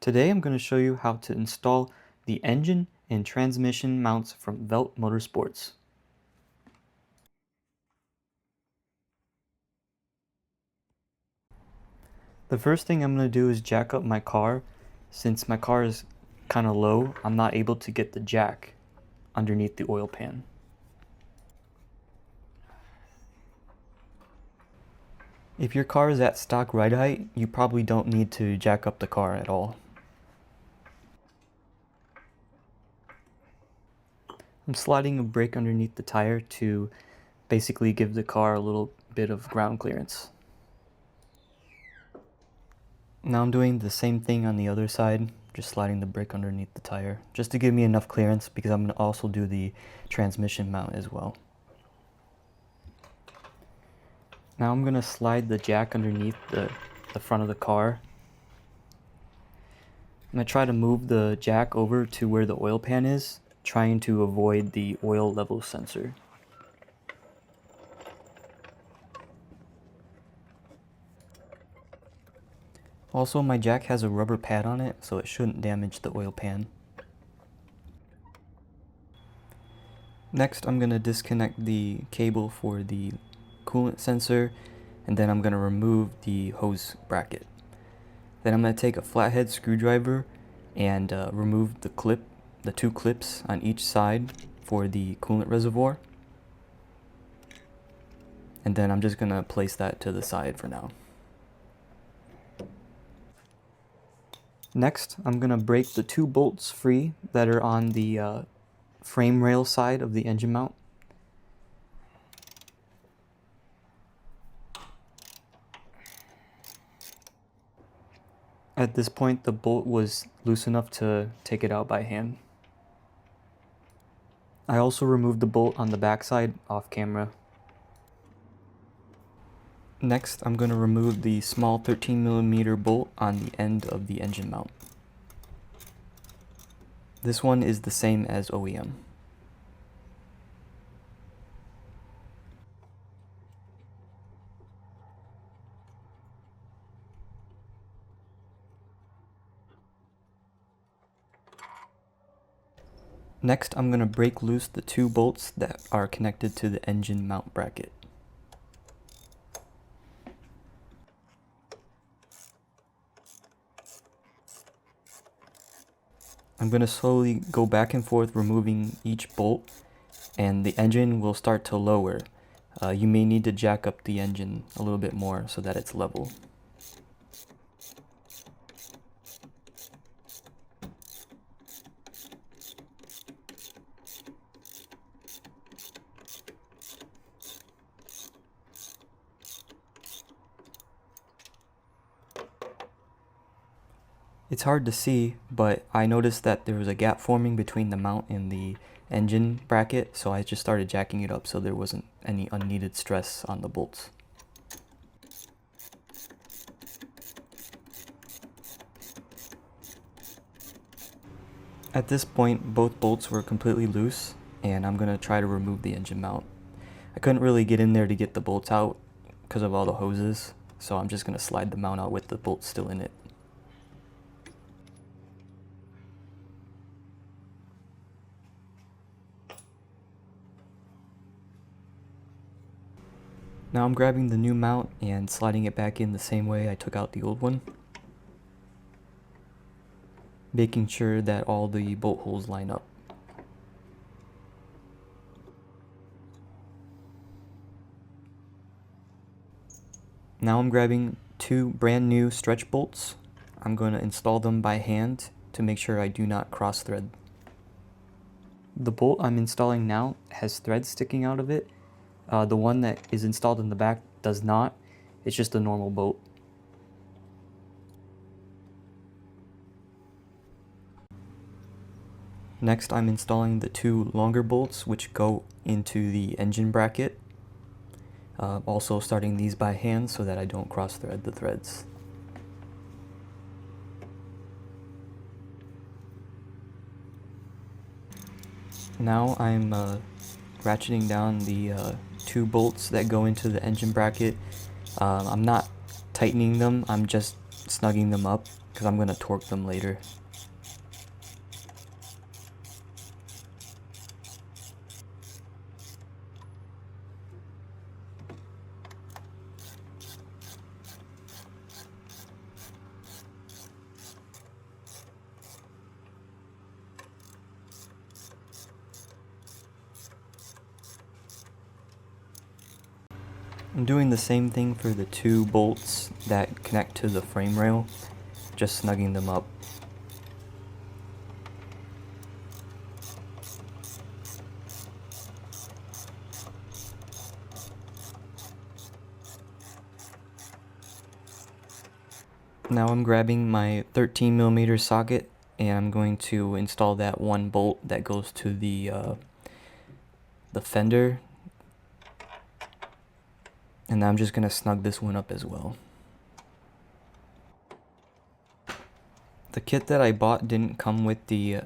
Today I'm going to show you how to install the engine and transmission mounts from Velt Motorsports. The first thing I'm going to do is jack up my car. Since my car is kind of low, I'm not able to get the jack underneath the oil pan. If your car is at stock ride height, you probably don't need to jack up the car at all. I'm sliding a brake underneath the tire to basically give the car a little bit of ground clearance. Now I'm doing the same thing on the other side, just sliding the brake underneath the tire, just to give me enough clearance because I'm going to also do the transmission mount as well. Now I'm going to slide the jack underneath the front of the car. I'm going to try to move the jack over to where the oil pan is, trying to avoid the oil level sensor. Also, my jack has a rubber pad on it, so it shouldn't damage the oil pan. Next, I'm going to disconnect the cable for the coolant sensor, and then I'm going to remove the hose bracket. Then I'm going to take a flathead screwdriver and remove the two clips on each side for the coolant reservoir. And then I'm just going to place that to the side for now. Next, I'm going to break the two bolts free that are on the frame rail side of the engine mount. At this point, the bolt was loose enough to take it out by hand. I also removed the bolt on the backside off camera. Next, I'm going to remove the small 13mm bolt on the end of the engine mount. This one is the same as OEM. Next, I'm going to break loose the two bolts that are connected to the engine mount bracket. I'm going to slowly go back and forth removing each bolt, and the engine will start to lower. You may need to jack up the engine a little bit more so that it's level. It's hard to see, but I noticed that there was a gap forming between the mount and the engine bracket, so I just started jacking it up so there wasn't any unneeded stress on the bolts. At this point, both bolts were completely loose, and I'm going to try to remove the engine mount. I couldn't really get in there to get the bolts out because of all the hoses, so I'm just going to slide the mount out with the bolts still in it. Now I'm grabbing the new mount and sliding it back in the same way I took out the old one, making sure that all the bolt holes line up. Now I'm grabbing two brand new stretch bolts. I'm going to install them by hand to make sure I do not cross thread. The bolt I'm installing now has threads sticking out of it. The one that is installed in the back does not. It's just a normal bolt. Next, I'm installing the two longer bolts which go into the engine bracket. Also starting these by hand so that I don't cross thread the threads. Now I'm ratcheting down the two bolts that go into the engine bracket. I'm not tightening them, I'm just snugging them up because I'm going to torque them later. I'm doing the same thing for the 2 bolts that connect to the frame rail, just snugging them up. Now I'm grabbing my 13mm socket and I'm going to install that 1 bolt that goes to the fender. And I'm just going to snug this one up as well. The kit that I bought didn't come with the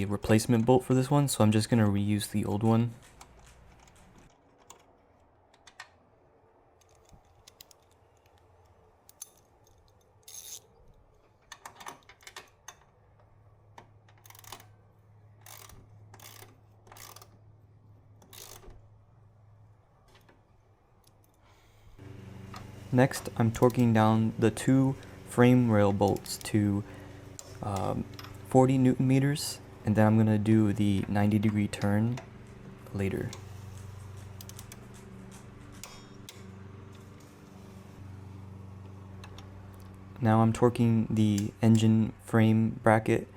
replacement bolt for this one, so I'm just going to reuse the old one. Next, I'm torquing down the 2 frame rail bolts to 40 Newton meters, and then I'm going to do the 90-degree turn later. Now I'm torquing the engine frame bracket.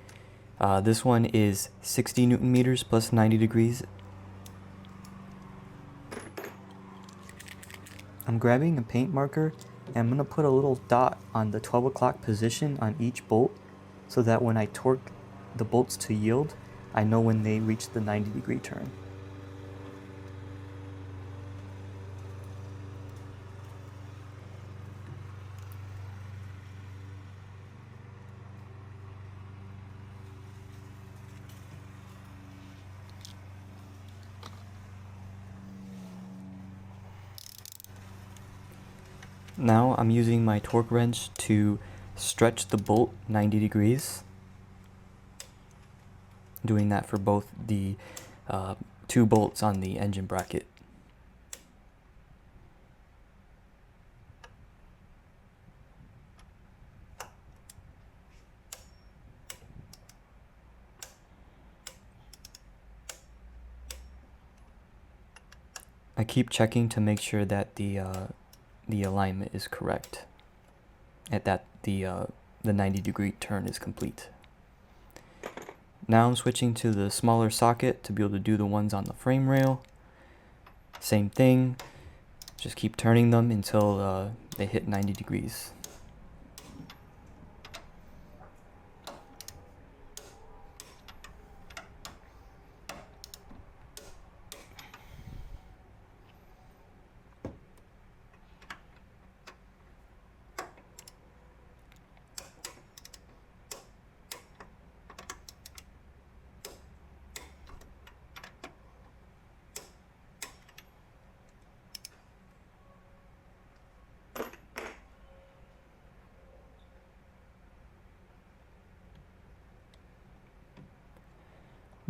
This one is 60 Newton meters plus 90 degrees. I'm grabbing a paint marker and I'm going to put a little dot on the 12 o'clock position on each bolt so that when I torque the bolts to yield, I know when they reach the 90-degree turn. Now I'm using my torque wrench to stretch the bolt 90 degrees. Doing that for both the 2 bolts on the engine bracket. I keep checking to make sure that the alignment is correct, and that the 90-degree turn is complete. Now I'm switching to the smaller socket to be able to do the ones on the frame rail. Same thing, just keep turning them until they hit 90 degrees.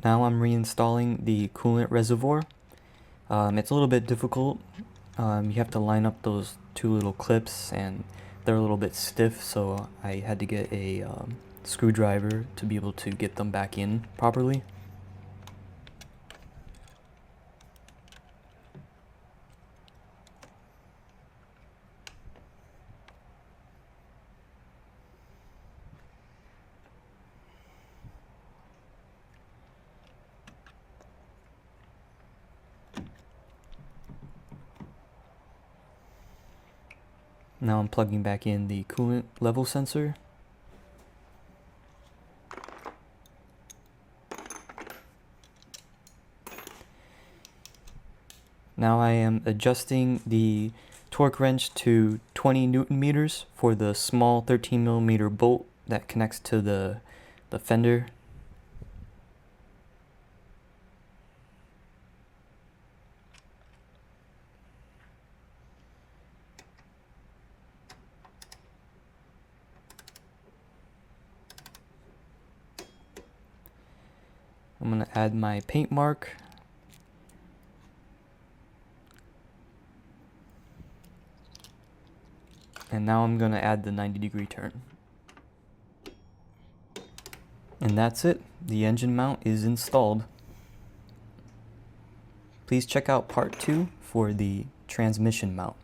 Now I'm reinstalling the coolant reservoir. It's a little bit difficult. You have to line up those 2 little clips and they're a little bit stiff, so I had to get a screwdriver to be able to get them back in properly. Now I'm plugging back in the coolant level sensor. Now I am adjusting the torque wrench to 20 Newton meters for the small 13mm bolt that connects to the fender. I'm going to add my paint mark. And now I'm going to add the 90-degree turn. And that's it. The engine mount is installed. Please check out part 2 for the transmission mount.